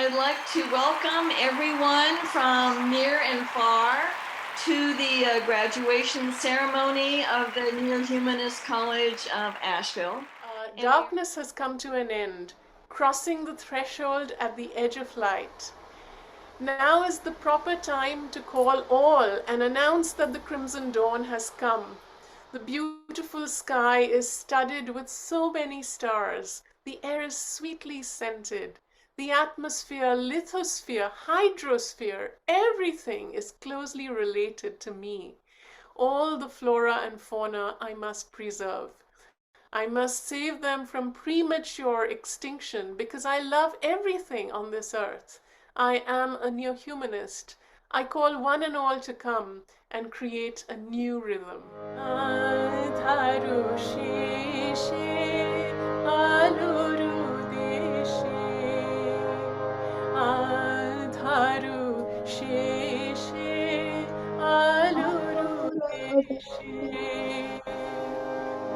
I'd like to welcome everyone from near and far to the graduation ceremony of the Neohumanist College of Asheville. Darkness has come to an end, crossing the threshold at the edge of light. Now is the proper time to call all and announce that the crimson dawn has come. The beautiful sky is studded with so many stars. The air is sweetly scented. The atmosphere, lithosphere, hydrosphere, everything is closely related to me. All the flora and fauna I must preserve. I must save them from premature extinction because I love everything on this earth. I am a Neohumanist. I call one and all to come and create a new rhythm.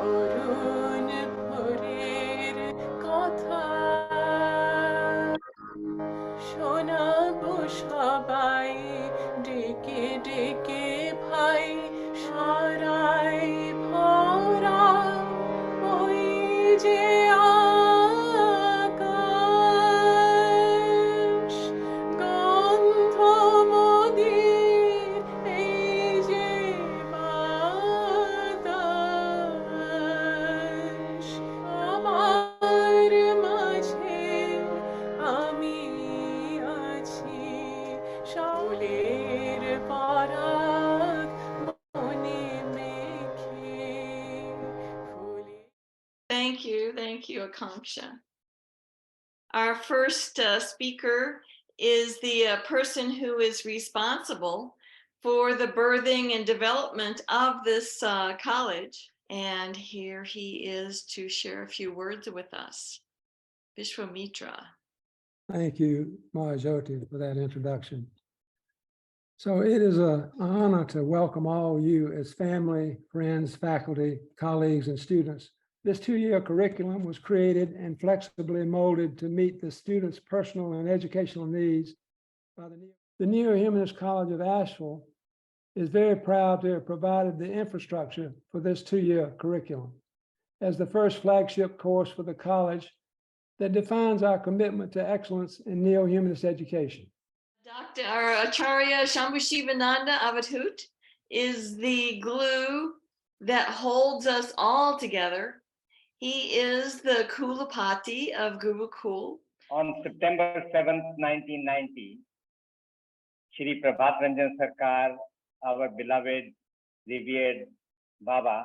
অরুণ ভোরের কথা শোনাবো সবাই ডেকে ডেকে ভাই সারাই ভরা ওই যে আকাশ গন্ধ মোদের এই যে বাতাস আমার মাঝে আমি আছি ফুলের পরাগ মনে মেখে ফুলে। Thank you, Akanksha. Our first speaker is the person who is responsible for the birthing and development of this college. And here he is to share a few words with us. Vishwamitra. Thank you, Mahajoti, for that introduction. So it is an honor to welcome all you as family, friends, faculty, colleagues, and students. This two-year curriculum was created and flexibly molded to meet the students' personal and educational needs by the Neohumanist College of Asheville is very proud to have provided the infrastructure for this two-year curriculum as the first flagship course for the college that defines our commitment to excellence in neo-humanist education. Dr. Acharya Shambhushivananda Avadhut is the glue that holds us all together. He is the Kulapati of Gurukul. On September 7th, 1990, Shri Prabhat Ranjan Sarkar, our beloved, revered Baba,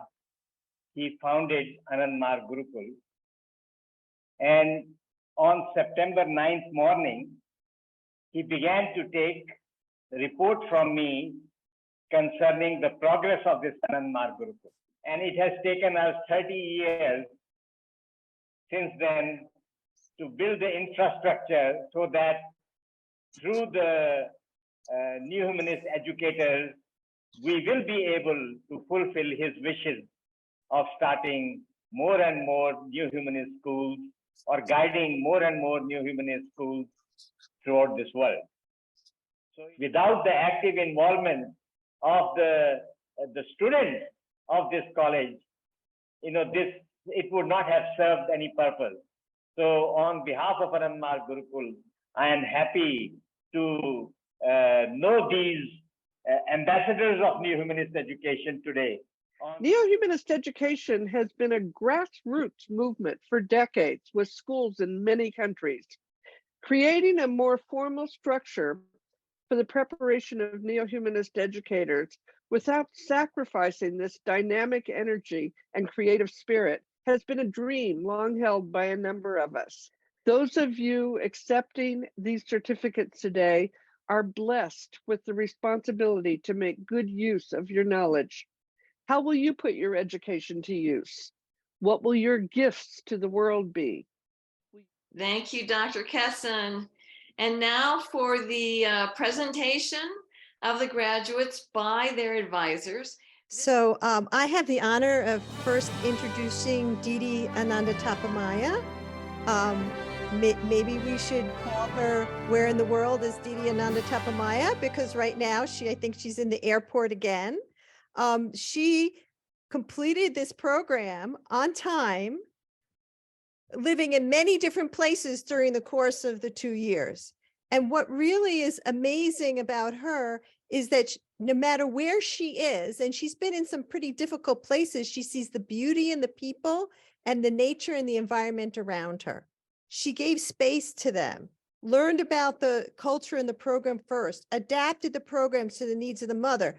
he founded Anandmar Gurukul. And on September 9th morning, he began to take the report from me concerning the progress of this Anandmar Gurukul. And it has taken us 30 years since then to build the infrastructure so that through the new humanist educators, we will be able to fulfill his wishes of starting more and more new humanist schools or guiding more and more new humanist schools throughout this world. So without the active involvement of the students of this college, it would not have served any purpose. So on behalf of Anandmar Gurukul, I am happy to know these ambassadors of new humanist education today. Neo-humanist education has been a grassroots movement for decades with schools in many countries. Creating a more formal structure for the preparation of neo-humanist educators without sacrificing this dynamic energy and creative spirit has been a dream long held by a number of us. Those of you accepting these certificates today are blessed with the responsibility to make good use of your knowledge. How will you put your education to use? What will your gifts to the world be? Thank you, Dr. Kesson. And now for the presentation of the graduates by their advisors. So I have the honor of first introducing Didi Anandatapamaya. maybe we should call her Where in the World is Didi Ananda Tapamaya? Because right now I think she's in the airport again. She completed this program on time, living in many different places during the course of the 2 years. And what really is amazing about her is that no matter where she is, and she's been in some pretty difficult places, she sees the beauty in the people and the nature and the environment around her. She gave space to them, learned about the culture in the program first, adapted the program to the needs of the mother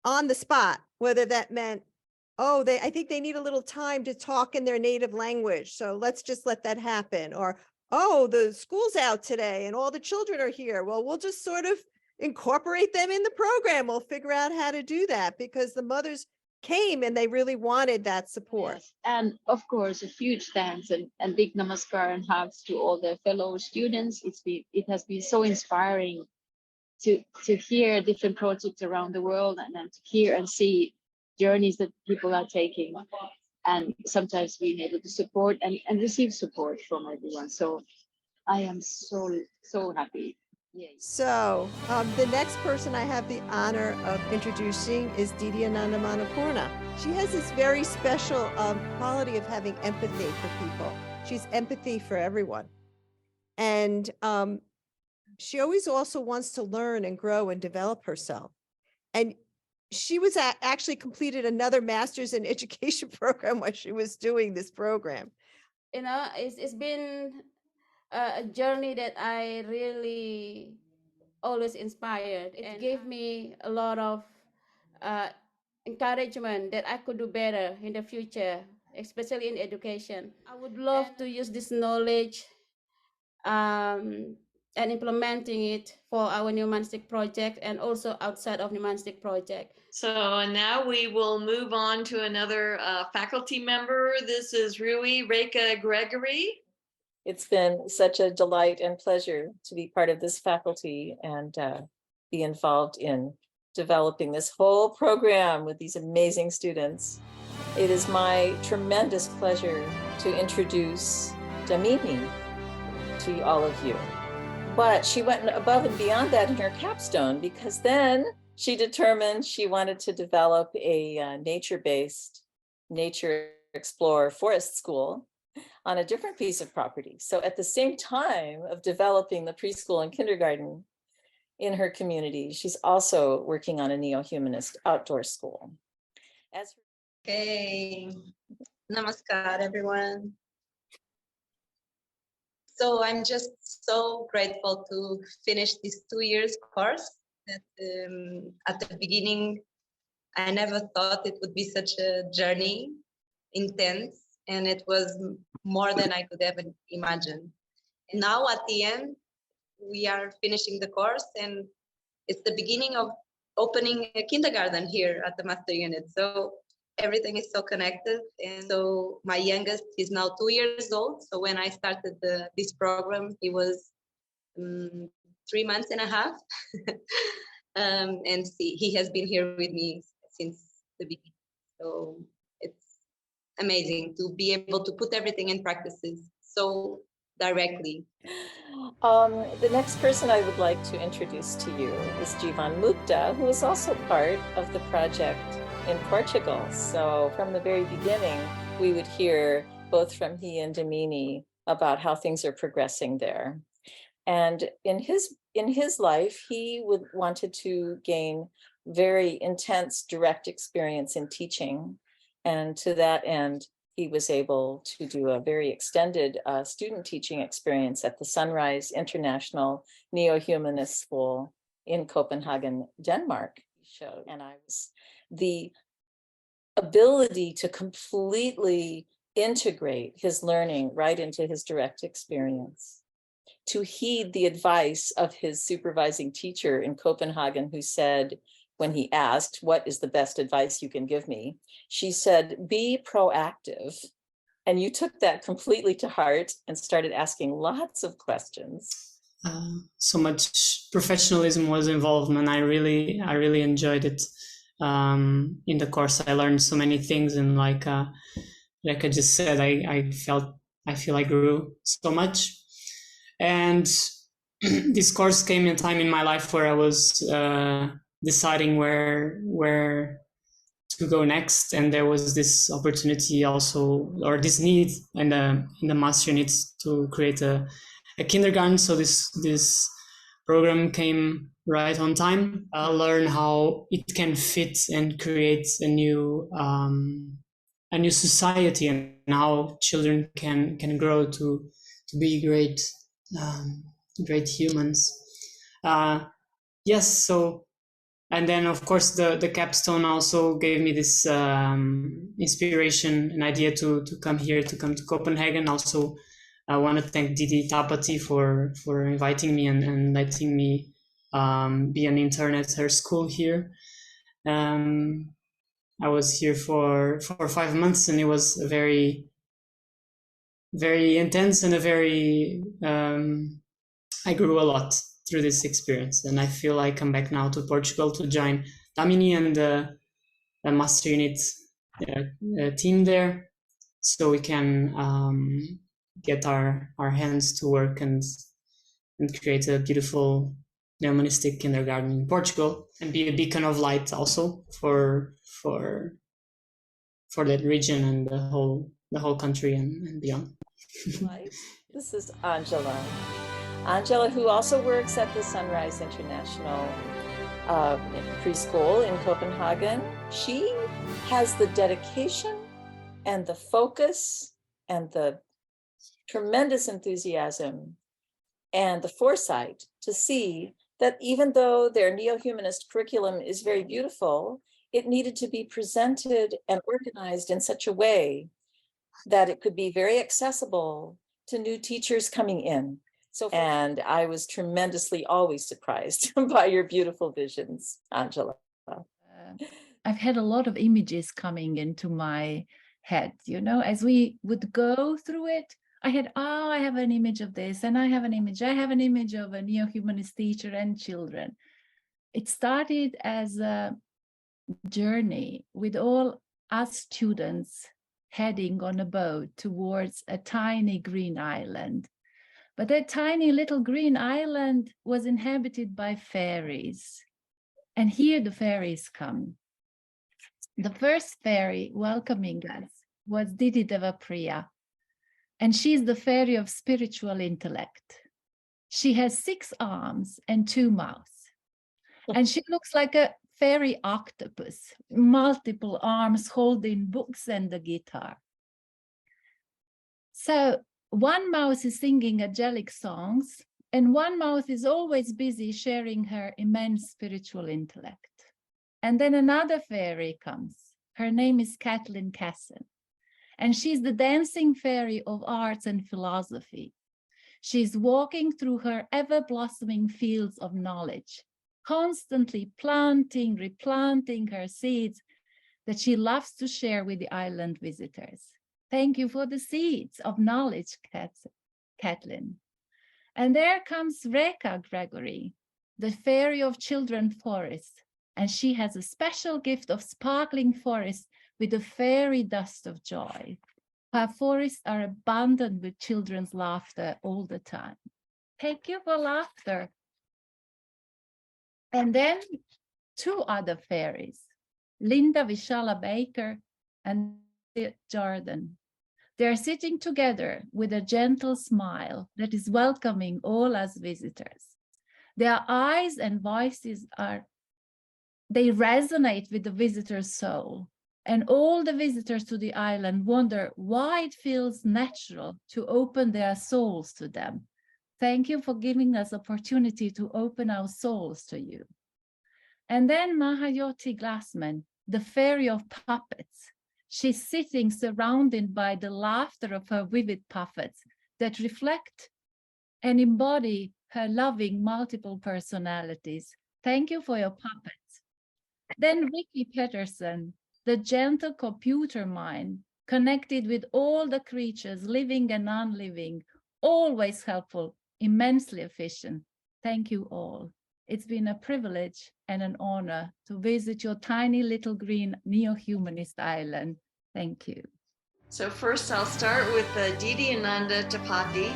on the spot, whether that meant, oh, I think they need a little time to talk in their native language, so let's just let that happen. Or, oh, the school's out today and all the children are here. Well, we'll just sort of incorporate them in the program. We'll figure out how to do that, because the mothers came and they really wanted that support. Yes. And of course, a huge thanks and big namaskar and hugs to all the fellow students. It has been so inspiring to hear different projects around the world, and then to hear and see journeys that people are taking, and sometimes being able to support and receive support from everyone. So I am so happy. Yay. So the next person I have the honor of introducing is Didi Ananda Manapurna. She has this very special quality of having empathy for people. She's empathy for everyone. And she always also wants to learn and grow and develop herself. And she was actually completed another master's in education program while she was doing this program. You know, it's been a journey that I really always inspired. It gave me a lot of encouragement that I could do better in the future, especially in education. I would love to use this knowledge and implementing it for our Neohumanistic project and also outside of Neohumanistic project. So now we will move on to another faculty member. This is Rui Reka Gregory. It's been such a delight and pleasure to be part of this faculty and be involved in developing this whole program with these amazing students. It is my tremendous pleasure to introduce Damini to all of you. But she went above and beyond that in her capstone, because then she determined she wanted to develop a nature-based nature explorer forest school on a different piece of property. So at the same time of developing the preschool and kindergarten in her community, she's also working on a neo-humanist outdoor school. Hey, namaskar, everyone. So I'm just so grateful to finish this 2 years course. That at the beginning, I never thought it would be such a journey, intense, and it was more than I could ever imagine. Now at the end, we are finishing the course, and it's the beginning of opening a kindergarten here at the master unit. So everything is so connected. And so my youngest is now 2 years old. So when I started this program, he was 3 months and a half. And he has been here with me since the beginning. So it's amazing to be able to put everything in practices so directly. The next person I would like to introduce to you is Jivan Mukta, who is also part of the project in Portugal. So from the very beginning, we would hear both from he and Damini about how things are progressing there. And in his life, he wanted to gain very intense direct experience in teaching. And to that end, he was able to do a very extended student teaching experience at the Sunrise International Neo-Humanist School in Copenhagen, Denmark. And I was the ability to completely integrate his learning right into his direct experience, to heed the advice of his supervising teacher in Copenhagen, who said, when he asked, what is the best advice you can give me? She said, be proactive. And you took that completely to heart and started asking lots of questions. So much professionalism was involved, and I really enjoyed it. In the course, I learned so many things, and like I just said, I feel I grew so much. And this course came in a time in my life where I was deciding where to go next, and there was this opportunity also, or this need in the master units to create a kindergarten. So this program came right on time. Learn how it can fit and create a new society, and how children can grow to be great humans. Yes, so, and then of course the capstone also gave me this inspiration, an idea to come here, to come to Copenhagen. Also, I want to thank Didi Tapati for inviting me and letting me be an intern at her school here. I was here for 5 months, and it was a very, very intense and a very I grew a lot through this experience, and I feel I come back now to Portugal to join Damini and the master unit team there, so we can get our hands to work and create a beautiful Neohumanistic kindergarten in Portugal, and be a beacon of light also for that region and the whole country and beyond. This is Angela. Angela, who also works at the Sunrise International preschool in Copenhagen. She has the dedication and the focus and the tremendous enthusiasm and the foresight to see that even though their neo-humanist curriculum is very beautiful, it needed to be presented and organized in such a way that it could be very accessible to new teachers coming in. And I was tremendously always surprised by your beautiful visions, Angela. I've had a lot of images coming into my head, you know, as we would go through it. I had, I have an image of this, and I have an image of a neo-humanist teacher and children. It started as a journey with all us students heading on a boat towards a tiny green island. But that tiny little green island was inhabited by fairies. And here the fairies come. The first fairy welcoming us was Didi Devapriya. And she's the fairy of spiritual intellect. She has 6 arms and 2 mouths. And she looks like a fairy octopus, multiple arms holding books and the guitar. So one mouth is singing angelic songs, and one mouth is always busy sharing her immense spiritual intellect. And then another fairy comes. Her name is Kathleen Casson, and she's the dancing fairy of arts and philosophy. She's walking through her ever-blossoming fields of knowledge, constantly planting, replanting her seeds that she loves to share with the island visitors. Thank you for the seeds of knowledge, Kathleen. And there comes Reka Gregory, the fairy of children forest, and she has a special gift of sparkling forest with the fairy dust of joy. Her forests are abundant with children's laughter all the time. Thank you for laughter. And then 2 other fairies, Linda Vishala Baker and Jordan. They are sitting together with a gentle smile that is welcoming all us visitors. Their eyes and voices they resonate with the visitor's soul. And all the visitors to the island wonder why it feels natural to open their souls to them. Thank you for giving us opportunity to open our souls to you. And then Mahayoti Glassman, the fairy of puppets. She's sitting surrounded by the laughter of her vivid puppets that reflect and embody her loving multiple personalities. Thank you for your puppets. Then Vicky Peterson, the gentle computer mind, connected with all the creatures, living and non-living, always helpful, immensely efficient. Thank you all. It's been a privilege and an honor to visit your tiny little green neo-humanist island. Thank you. So first I'll start with Didi Ananda Tapati.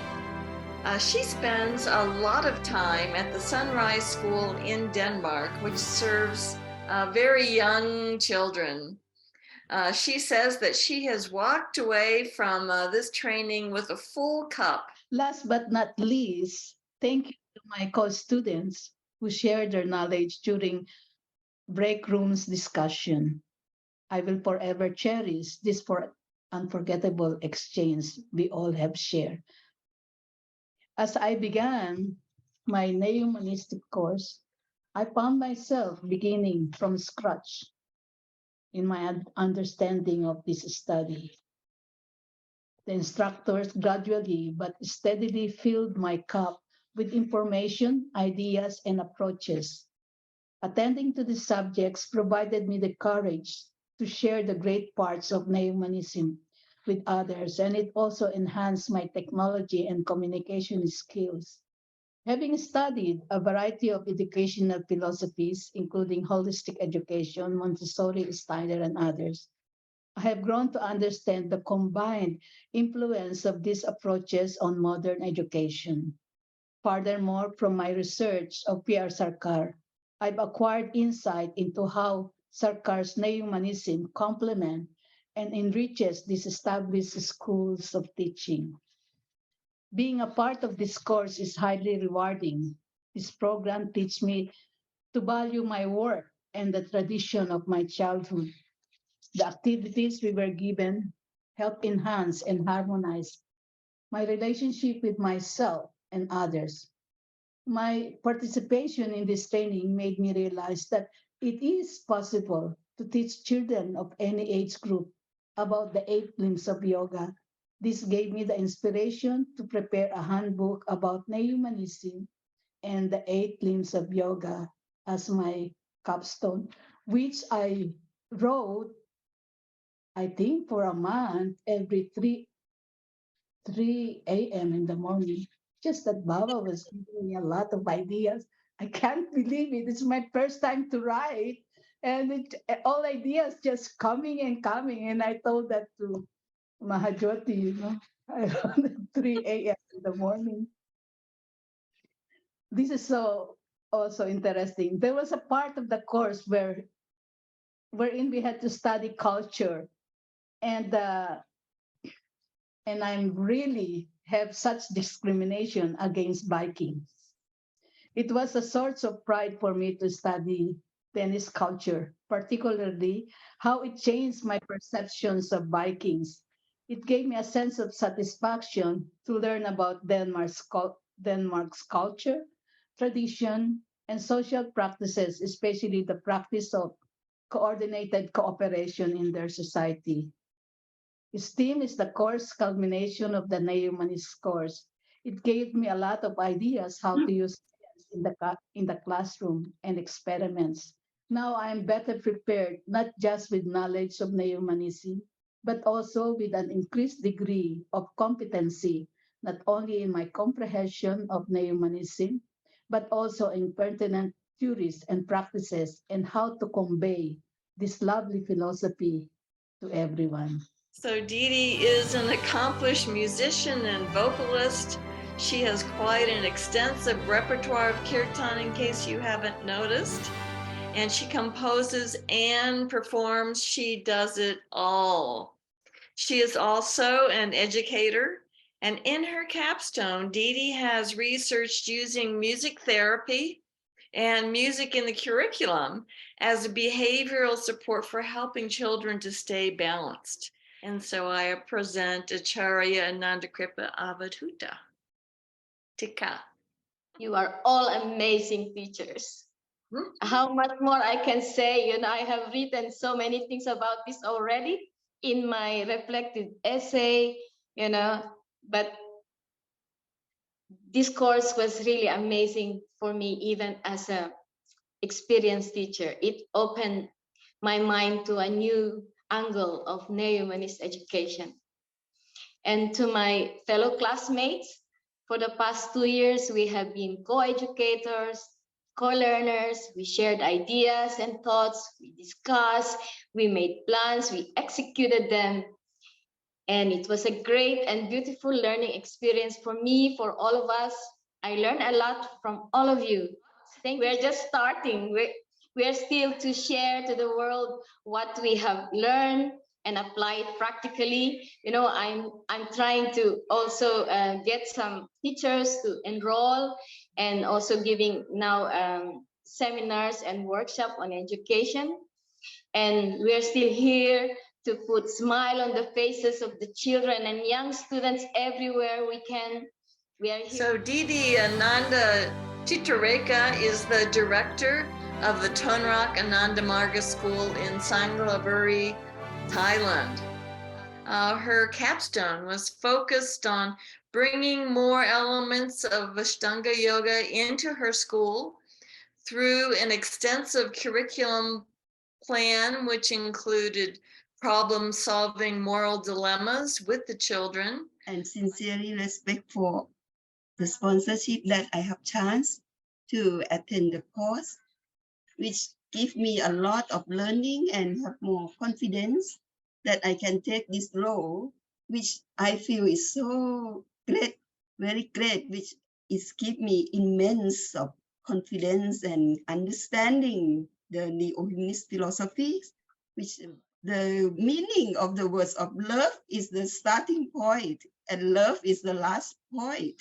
She spends a lot of time at the Sunrise School in Denmark, which serves very young children. She says that she has walked away from this training with a full cup. Last but not least, thank you to my co-students who shared their knowledge during break rooms discussion. I will forever cherish this unforgettable exchange we all have shared. As I began my Neohumanistic course, I found myself beginning from scratch in my understanding of this study. The instructors gradually but steadily filled my cup with information, ideas, and approaches. Attending to the subjects provided me the courage to share the great parts of Neohumanism with others, and it also enhanced my technology and communication skills. Having studied a variety of educational philosophies, including holistic education, Montessori, Steiner, and others, I have grown to understand the combined influence of these approaches on modern education. Furthermore, from my research of P.R. Sarkar, I've acquired insight into how Sarkar's neo-humanism complement and enriches these established schools of teaching. Being a part of this course is highly rewarding. This program teaches me to value my work and the tradition of my childhood. The activities we were given help enhance and harmonize my relationship with myself and others. My participation in this training made me realize that it is possible to teach children of any age group about the 8 limbs of yoga. This gave me the inspiration to prepare a handbook about Neohumanism and the 8 limbs of yoga as my capstone, which I wrote, I think, for a month every 3 a.m. in the morning. Just that Baba was giving me a lot of ideas. I can't believe it. It's my first time to write. And all ideas just coming and coming. And I told that to Mahajoti, I wrote at 3 a.m. in the morning. This is so also interesting. There was a part of the course wherein we had to study culture. And I really have such discrimination against Vikings. It was a source of pride for me to study Danish culture, particularly how it changed my perceptions of Vikings. It gave me a sense of satisfaction to learn about Denmark's culture, tradition, and social practices, especially the practice of coordinated cooperation in their society. STEAM is the course culmination of the Neohumanist course. It gave me a lot of ideas how to use science in the classroom and experiments. Now I'm better prepared, not just with knowledge of Neohumanism, but also with an increased degree of competency, not only in my comprehension of Neohumanism, but also in pertinent theories and practices and how to convey this lovely philosophy to everyone. So Dee Dee is an accomplished musician and vocalist. She has quite an extensive repertoire of kirtan, in case you haven't noticed. And she composes and performs. She does it all. She is also an educator. And in her capstone, Dee Dee has researched using music therapy and music in the curriculum as a behavioral support for helping children to stay balanced. And so I present Acharya Anandakripa Avadhuta. Tika. You are all amazing teachers. How much more I can say? I have written so many things about this already in my reflective essay, but this course was really amazing for me, even as an experienced teacher. It opened my mind to a new angle of neo-humanist education. And to my fellow classmates, for the past 2 years, we have been co-educators, co-learners. We shared ideas and thoughts. We discussed, we made plans, we executed them. And it was a great and beautiful learning experience for me, for all of us. I learned a lot from all of you. We're just starting. We're still to share to the world what we have learned and apply it practically. You know, I'm trying to also get some teachers to enroll, and also giving now seminars and workshop on education. And we're still here to put smile on the faces of the children and young students everywhere we can. We are here. So Didi Ananda Chitareka is the director of the Tonrak Ananda Marga School in Sanglavuri, Thailand. Her capstone was focused on bringing more elements of Ashtanga yoga into her school through an extensive curriculum plan, which included problem-solving moral dilemmas with the children. And sincerely respect for the sponsorship that I have chance to attend the course, which give me a lot of learning and have more confidence that I can take this role, which I feel is so great, very great, which is give me immense of confidence and understanding the neo-humanist philosophies, which the meaning of the words of love is the starting point and love is the last point,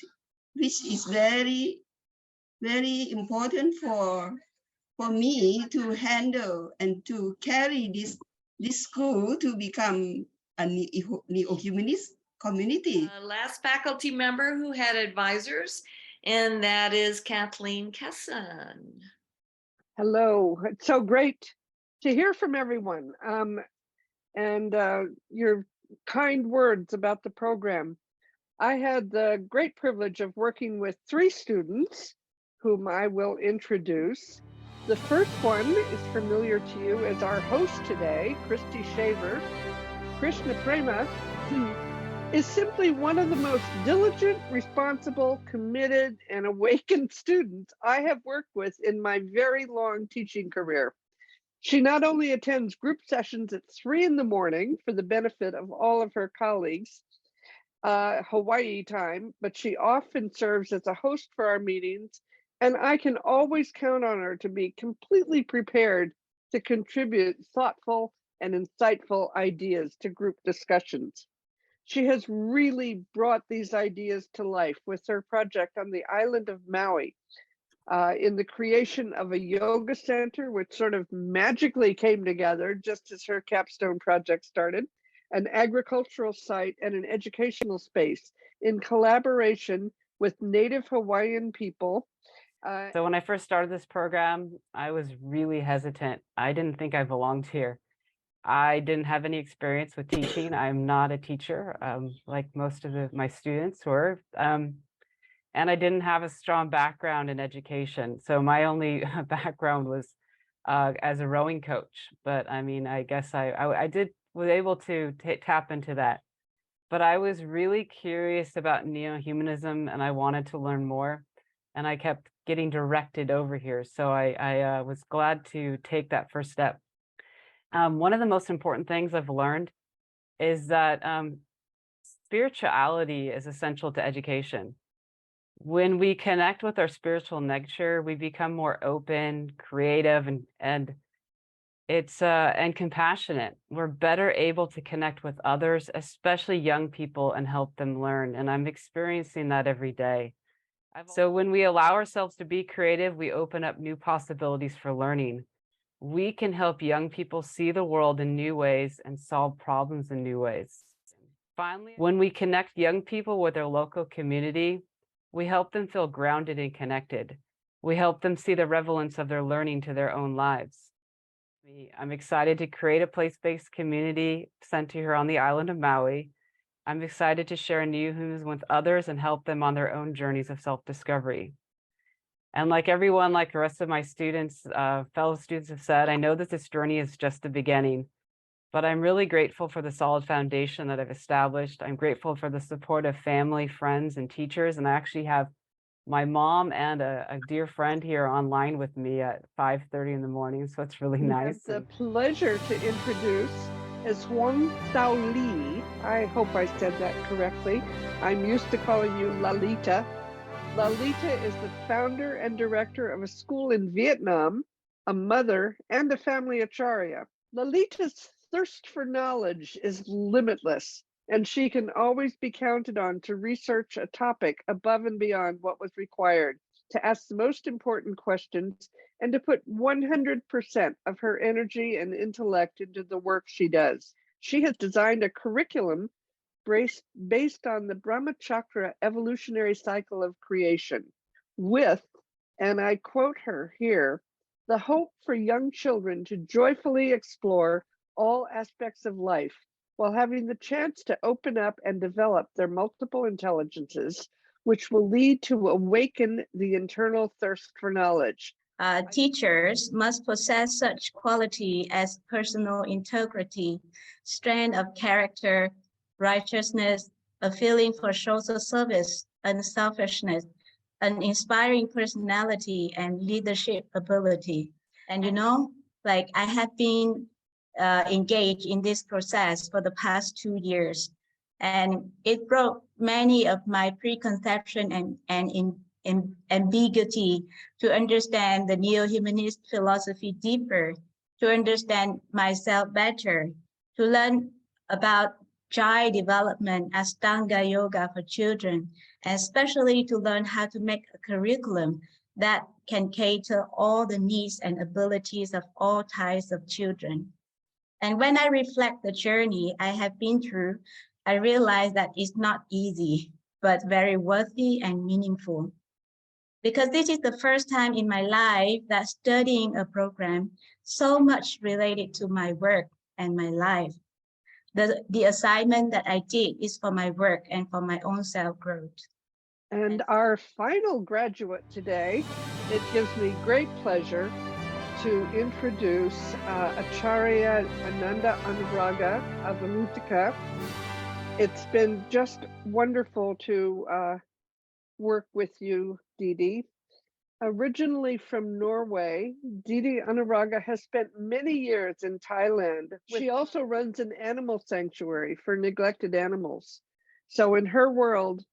which is very, very important for me to handle and to carry this school to become a neo-humanist community. Last faculty member who had advisors, and that is Kathleen Kesson. Hello, it's so great to hear from everyone, and your kind words about the program. I had the great privilege of working with 3 students whom I will introduce. The first one is familiar to you as our host today, Christy Shaver. Krishna Prema is simply one of the most diligent, responsible, committed, and awakened students I have worked with in my very long teaching career. She not only attends group sessions at 3 in the morning for the benefit of all of her colleagues, Hawaii time, but she often serves as a host for our meetings, and I can always count on her to be completely prepared to contribute thoughtful and insightful ideas to group discussions. She has really brought these ideas to life with her project on the island of Maui, in the creation of a yoga center, which sort of magically came together just as her capstone project started, an agricultural site, and an educational space in collaboration with Native Hawaiian people. So when I first started this program, I was really hesitant. I didn't think I belonged here. I didn't have any experience with teaching. I'm not a teacher, like most of my students were. And I didn't have a strong background in education. So my only background was as a rowing coach. But I mean, I guess I was able to tap into that. But I was really curious about neo-humanism and I wanted to learn more. And I kept getting directed over here. So I was glad to take that first step. One of the most important things I've learned is that spirituality is essential to education. When we connect with our spiritual nature, we become more open, creative, and compassionate. We're better able to connect with others, especially young people, and help them learn. And I'm experiencing that every day. So when we allow ourselves to be creative, we open up new possibilities for learning. We can help young people see the world in new ways and solve problems in new ways. Finally, when we connect young people with their local community, we help them feel grounded and connected. We help them see the relevance of their learning to their own lives. I'm excited to create a place-based community center here on the island of Maui. I'm excited to share Neohumanism with others and help them on their own journeys of self-discovery. And like everyone, like the rest of my students, fellow students have said, I know that this journey is just the beginning, but I'm really grateful for the solid foundation that I've established. I'm grateful for the support of family, friends, and teachers. And I actually have my mom and a dear friend here online with me at 5:30 in the morning. So it's really nice. I have the pleasure to introduce is Huang Tao Li. I hope I said that correctly. I'm used to calling you Lalita. Lalita is the founder and director of a school in Vietnam, a mother, and a family acharya. Lalita's thirst for knowledge is limitless, and she can always be counted on to research a topic above and beyond what was required, to ask the most important questions, and to put 100% of her energy and intellect into the work she does. She has designed a curriculum based on the Brahma Chakra evolutionary cycle of creation with, and I quote her here, the hope for young children to joyfully explore all aspects of life while having the chance to open up and develop their multiple intelligences, which will lead to awaken the internal thirst for knowledge. Teachers must possess such quality as personal integrity, strength of character, righteousness, a feeling for social service, unselfishness, an inspiring personality, and leadership ability. And you know, like I have been engaged in this process for the past 2 years, and it broke many of my preconception and ambiguity to understand the neo-humanist philosophy deeper, to understand myself better, to learn about child development, Ashtanga yoga for children, and especially to learn how to make a curriculum that can cater all the needs and abilities of all types of children. And when I reflect the journey I have been through, I realize that it's not easy, but very worthy and meaningful. Because this is the first time in my life that studying a program so much related to my work and my life. The assignment that I did is for my work and for my own self-growth. And our final graduate today, it gives me great pleasure to introduce Acharya Ananda Anuraga of Amutika. It's been just wonderful to work with you, Didi. Originally from Norway, Didi Anuraga has spent many years in Thailand. She also runs an animal sanctuary for neglected animals. So in her world,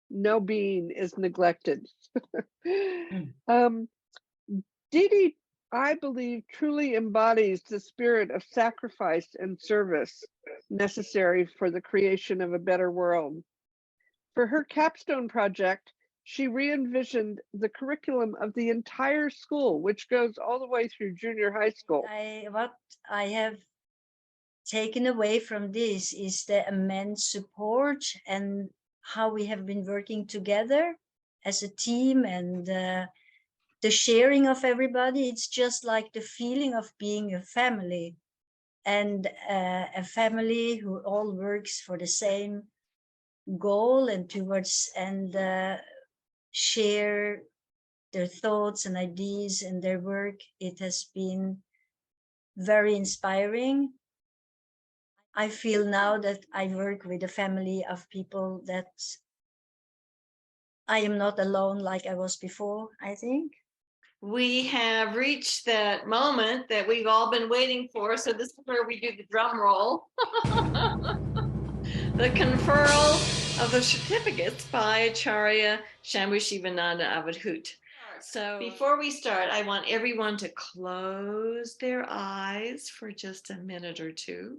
no being is neglected. Didi, I believe, truly embodies the spirit of sacrifice and service necessary for the creation of a better world. For her capstone project, she re-envisioned the curriculum of the entire school, which goes all the way through junior high school. What I have taken away from this is the immense support and how we have been working together as a team, and the sharing of everybody. It's just like the feeling of being a family, and a family who all works for the same goal and towards, and share their thoughts and ideas and their work. It has been very inspiring. I feel now that I work with a family of people that I am not alone like I was before, I think. We have reached that moment that we've all been waiting for. So this is where we do the drum roll. The conferral of the certificates by Acharya Shambhu Shivananda Avadhut. So before we start, I want everyone to close their eyes for just a minute or two.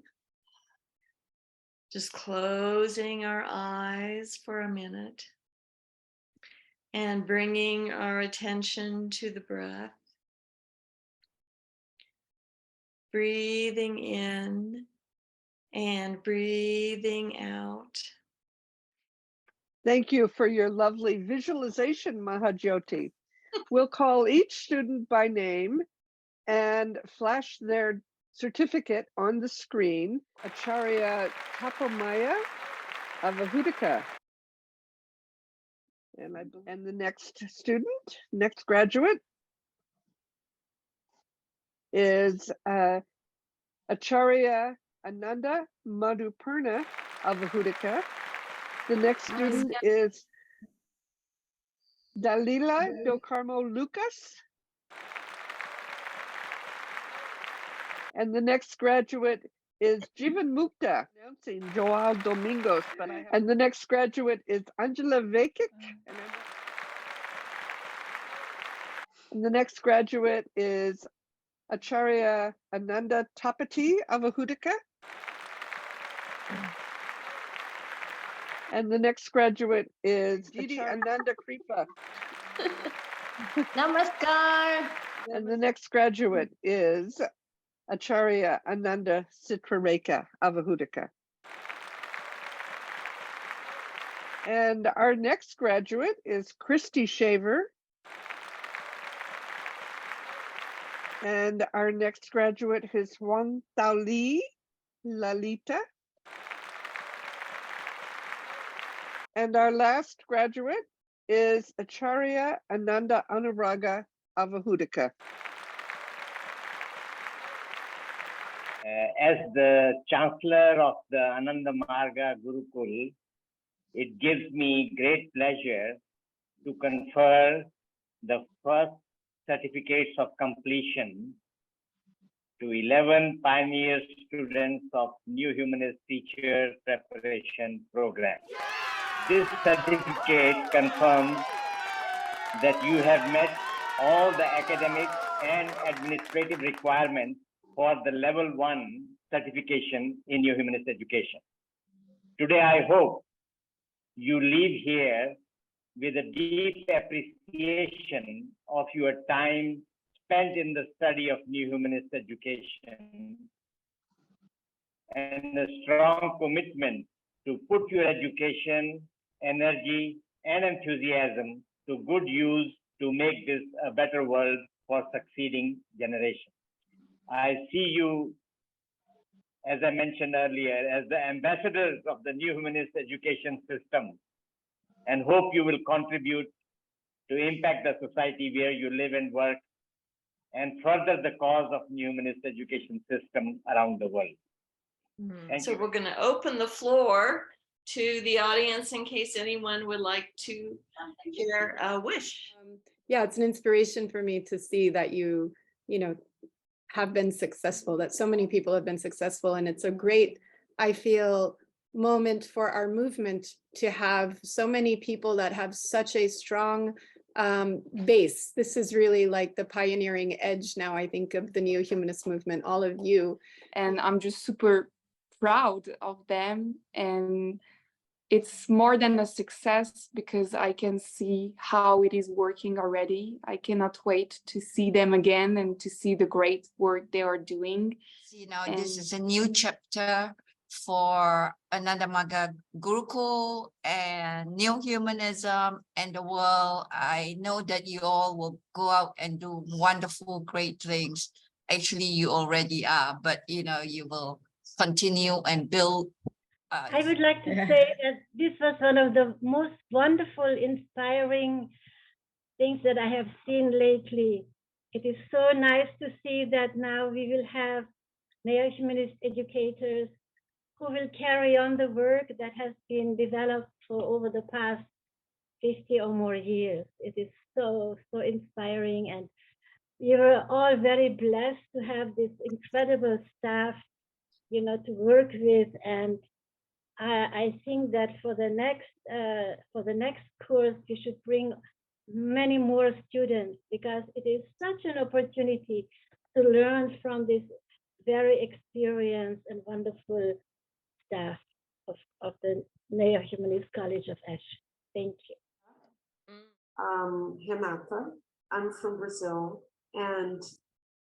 Just closing our eyes for a minute and bringing our attention to the breath. Breathing in and breathing out. Thank you for your lovely visualization, Mahajyoti. We'll call each student by name and flash their certificate on the screen. Acharya Tapomaya of Ahutika. And the next student, next graduate, is Acharya Ananda Madhupurna of Ahutika. The next student is Dalila do Carmo Lucas. And the next graduate is Jivan Mukta, announcing Joao Domingos. And the next graduate is Angela Vekic. And the next graduate is Acharya Ananda Tapati of Ahudika. And the next graduate is Didi Ananda Kripa. Namaskar. And the next graduate is Acharya Ananda Citrareka of Ahudika. And our next graduate is Christy Shaver. And our next graduate is Juan Tauli Lalita. And our last graduate is Acharya Ananda Anuraga of Ahudika. As the Chancellor of the Ananda Marga Gurukul, it gives me great pleasure to confer the first certificates of completion to 11 pioneer students of New Humanist Teacher Preparation Program. This certificate confirms that you have met all the academic and administrative requirements for the level 1 certification in New Humanist education. Today, I hope you leave here with a deep appreciation of your time spent in the study of New Humanist education and a strong commitment to put your education, energy, and enthusiasm to good use to make this a better world for succeeding generations. I see you, as I mentioned earlier, as the ambassadors of the New Humanist education system, and hope you will contribute to impact the society where you live and work and further the cause of New Humanist education system around the world. Thank So you. we're going to open the floor to the audience in case anyone would like to share a wish. Yeah, it's an inspiration for me to see that you know, have been successful, that so many people have been successful. And it's a great, I feel, moment for our movement to have so many people that have such a strong base. This is really like the pioneering edge now, I think, of the neo-humanist movement, all of you. And I'm just super proud of them. And it's more than a success because I can see how it is working already. I cannot wait to see them again and to see the great work they are doing. You know, this is a new chapter for Ananda Marga Gurukul and New Humanism and the world. I know that you all will go out and do wonderful, great things. Actually, you already are, but you know, you will continue and build. I would like to say that this was one of the most wonderful, inspiring things that I have seen lately. It is so nice to see that now we will have neo-humanist educators who will carry on the work that has been developed for over the past 50 or more years. It is so inspiring, and we were all very blessed to have this incredible staff, you know, to work with. And I think that for the next course, you should bring many more students, because it is such an opportunity to learn from this very experienced and wonderful staff of the Neo-Humanist College of Ash. Thank you. Renata, I'm from Brazil, and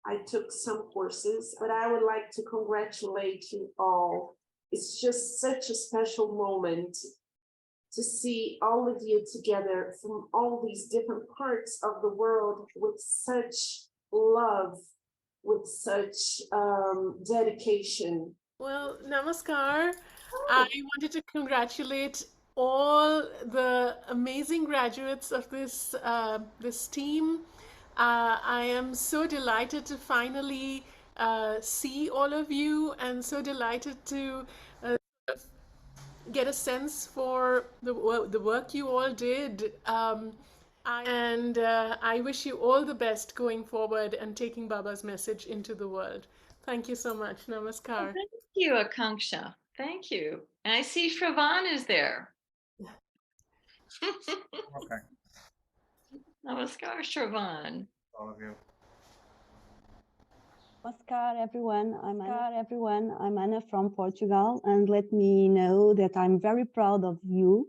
I took some courses, but I would like to congratulate you all. It's just such a special moment to see all of you together from all these different parts of the world with such love, with such dedication. Well, namaskar. I wanted to congratulate all the amazing graduates of this this team. I am so delighted to finally see all of you, and so delighted to get a sense for the work you all did. I wish you all the best going forward and taking Baba's message into the world. Thank you so much. Namaskar. you, Akanksha. Thank you. And I see Shravan is there. Okay. Namaskar, Shravan. All of you. Namaskar, everyone. I'm Anna from Portugal, and let me know that I'm very proud of you,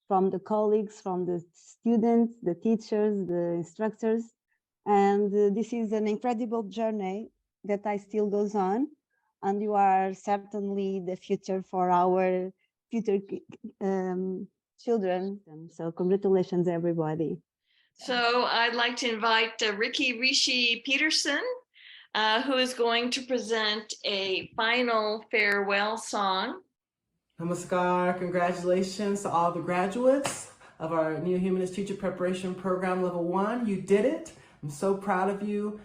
from the colleagues, from the students, the teachers, the instructors, and this is an incredible journey that I still goes on, and you are certainly the future for our future children. And so congratulations, everybody. So I'd like to invite Ricky Rishi Peterson, who is going to present a final farewell song. Namaskar, congratulations to all the graduates of our Neohumanist Teacher Preparation Program Level 1. You did it. I'm so proud of you.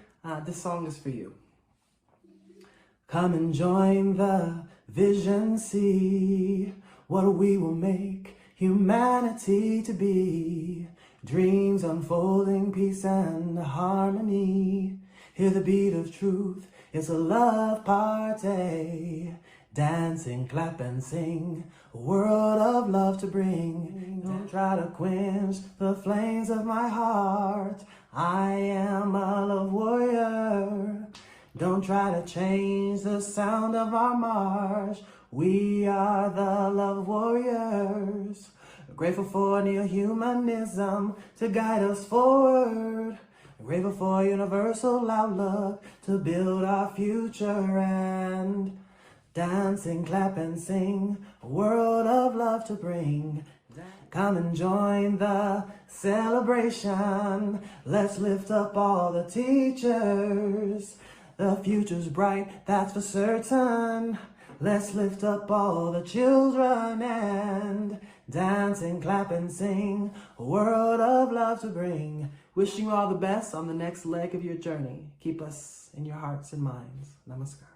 This song is for you. Come and join the vision, see what we will make humanity to be. Dreams unfolding, peace and harmony. Hear the beat of truth, it's a love party. Dancing, clap and sing, a world of love to bring. Don't try to quench the flames of my heart. I am a love warrior. Don't try to change the sound of our march. We are the love warriors. Grateful for Neohumanism to guide us forward. Grateful for universal outlook to build our future, and dancing, clap and sing, a world of love to bring. Come and join the celebration. Let's lift up all the teachers. The future's bright, that's for certain. Let's lift up all the children and dance and clap and sing, a world of love to bring. Wishing you all the best on the next leg of your journey. Keep us in your hearts and minds. Namaskar.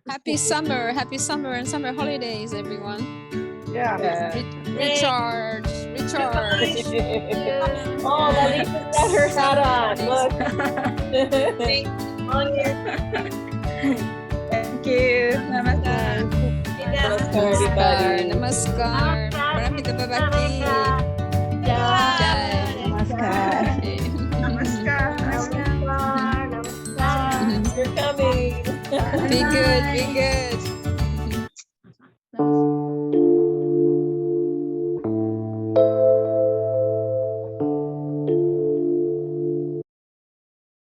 Happy summer and summer holidays, everyone. Yeah. Recharge. Oh, Lalita got her hat on. Look. Thank you. Namaskar. Namaskar, everybody. Namaskar. Maraming kababati. Namaskar. You're coming. Be good.